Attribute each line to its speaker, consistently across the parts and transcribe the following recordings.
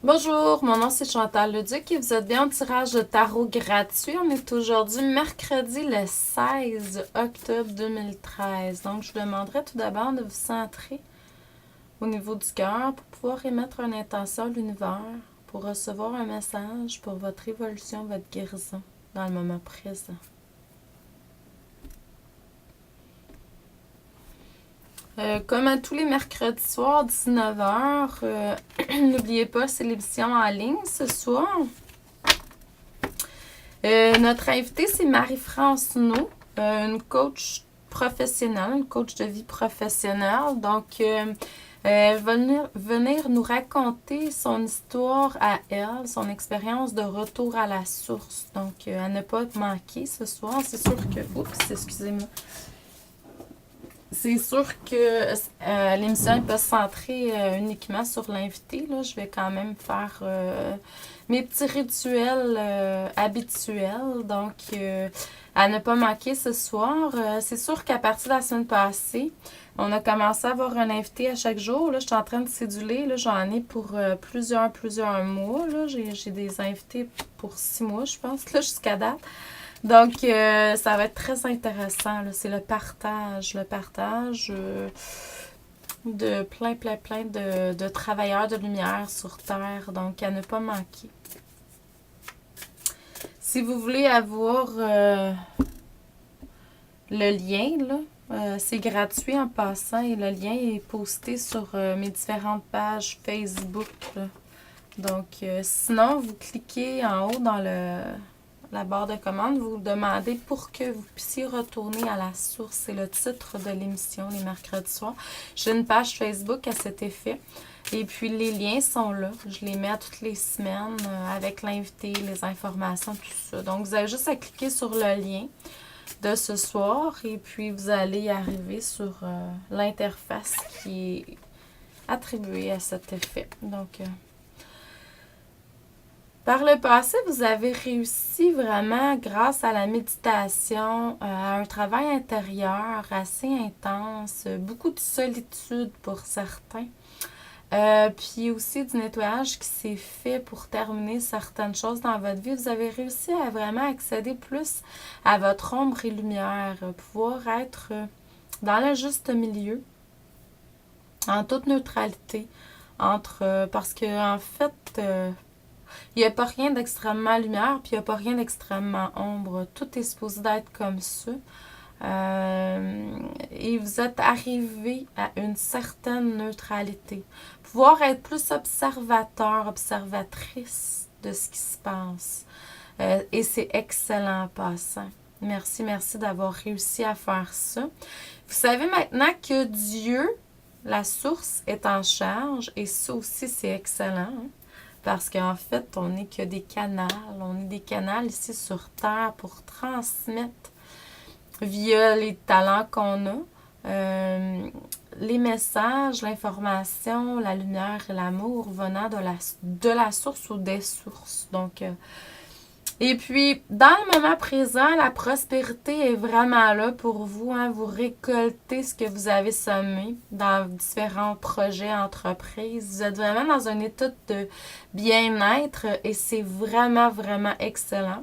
Speaker 1: Bonjour, mon nom c'est Chantal Leduc et vous êtes bien au tirage de tarot gratuit. On est aujourd'hui mercredi le 16 octobre 2013. Donc, je vous demanderai tout d'abord de vous centrer au niveau du cœur pour pouvoir émettre une intention à l'univers, pour recevoir un message pour votre évolution, votre guérison dans le moment présent. Comme à tous les mercredis soirs, 19h, n'oubliez pas, c'est l'émission en ligne ce soir. Notre invitée, c'est Marie-France No, une coach professionnelle, une coach de vie professionnelle. Donc, elle va venir nous raconter son histoire à elle, son expérience de retour à la source. Donc, à ne pas manquer ce soir. C'est sûr que... Oups, excusez-moi. C'est sûr que l'émission peut se centrer uniquement sur l'invité. Là. Je vais quand même faire mes petits rituels habituels. Donc, à ne pas manquer ce soir. C'est sûr qu'à partir de la semaine passée, on a commencé à avoir un invité à chaque jour. Là, je suis en train de céduler. Là, j'en ai pour plusieurs mois. Là. J'ai des invités pour 6 mois, je pense, là, jusqu'à date. Donc, ça va être très intéressant. C'est le partage de plein de travailleurs de lumière sur Terre. Donc, à ne pas manquer. Si vous voulez avoir le lien, là, c'est gratuit en passant et le lien est posté sur mes différentes pages Facebook. Là. Donc, sinon, vous cliquez en haut dans la barre de commande, vous demandez pour que vous puissiez retourner à la source. C'est le titre de l'émission les mercredis soirs. J'ai une page Facebook à cet effet. Et puis, les liens sont là. Je les mets toutes les semaines avec l'invité, les informations, tout ça. Donc, vous avez juste à cliquer sur le lien de ce soir et puis vous allez arriver sur l'interface qui est attribuée à cet effet. Donc, par le passé, vous avez réussi vraiment grâce à la méditation, à un travail intérieur assez intense, beaucoup de solitude pour certains. Puis aussi du nettoyage qui s'est fait pour terminer certaines choses dans votre vie. Vous avez réussi à vraiment accéder plus à votre ombre et lumière, pouvoir être dans le juste milieu, en toute neutralité, parce que en fait, il n'y a pas rien d'extrêmement lumière, puis il n'y a pas rien d'extrêmement ombre. Tout est supposé d'être comme ça. Et vous êtes arrivé à une certaine neutralité. Pouvoir être plus observateur, observatrice de ce qui se passe. Et c'est excellent en passant. Merci d'avoir réussi à faire ça. Vous savez maintenant que Dieu, la source, est en charge. Et ça aussi, c'est excellent. Hein? Parce qu'en fait, on n'est que des canals. On est des canals ici sur Terre pour transmettre via les talents qu'on a, les messages, l'information, la lumière et l'amour venant de la source ou des sources. Donc, et puis, dans le moment présent, la prospérité est vraiment là pour vous. Hein, vous récoltez ce que vous avez semé dans différents projets, entreprises. Vous êtes vraiment dans un état de bien-être et c'est vraiment excellent.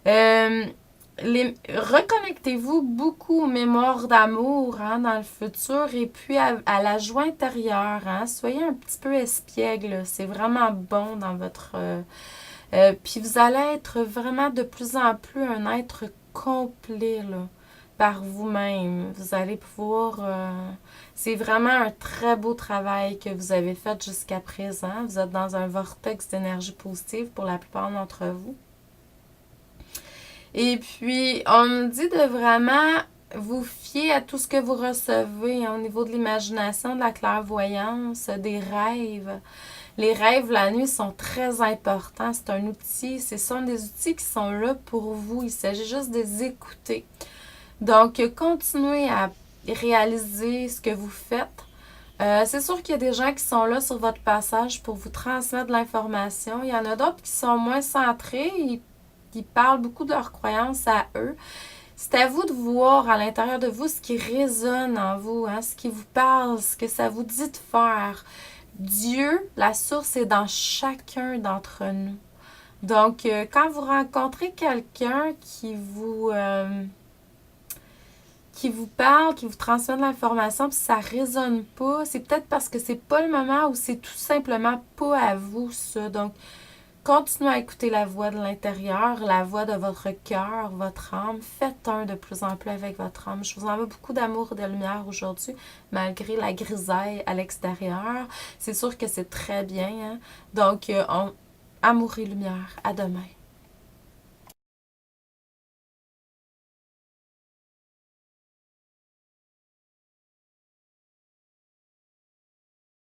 Speaker 1: Reconnectez-vous beaucoup aux mémoires d'amour hein, dans le futur et puis à la joie intérieure. Hein. Soyez un petit peu espiègle. C'est vraiment bon dans votre... puis vous allez être vraiment de plus en plus un être complet là, par vous-même. Vous allez pouvoir... c'est vraiment un très beau travail que vous avez fait jusqu'à présent. Vous êtes dans un vortex d'énergie positive pour la plupart d'entre vous. Et puis, on me dit de vraiment vous fier à tout ce que vous recevez hein, au niveau de l'imagination, de la clairvoyance, des rêves. Les rêves la nuit sont très importants. C'est un outil, ce sont des outils qui sont là pour vous. Il s'agit juste de les écouter. Donc, continuez à réaliser ce que vous faites. C'est sûr qu'il y a des gens qui sont là sur votre passage pour vous transmettre de l'information. Il y en a d'autres qui sont moins centrés. Qui parlent beaucoup de leurs croyances à eux. C'est à vous de voir à l'intérieur de vous ce qui résonne en vous, hein, ce qui vous parle, ce que ça vous dit de faire. Dieu, la source est dans chacun d'entre nous. Donc, quand vous rencontrez quelqu'un qui vous parle, qui vous transmet de l'information, puis ça résonne pas, c'est peut-être parce que c'est pas le moment ou c'est tout simplement pas à vous, ça. Donc, continuez à écouter la voix de l'intérieur, la voix de votre cœur, votre âme. Faites un de plus en plus avec votre âme. Je vous envoie beaucoup d'amour et de lumière aujourd'hui, malgré la grisaille à l'extérieur. C'est sûr que c'est très bien, hein? Donc, amour et lumière. À demain.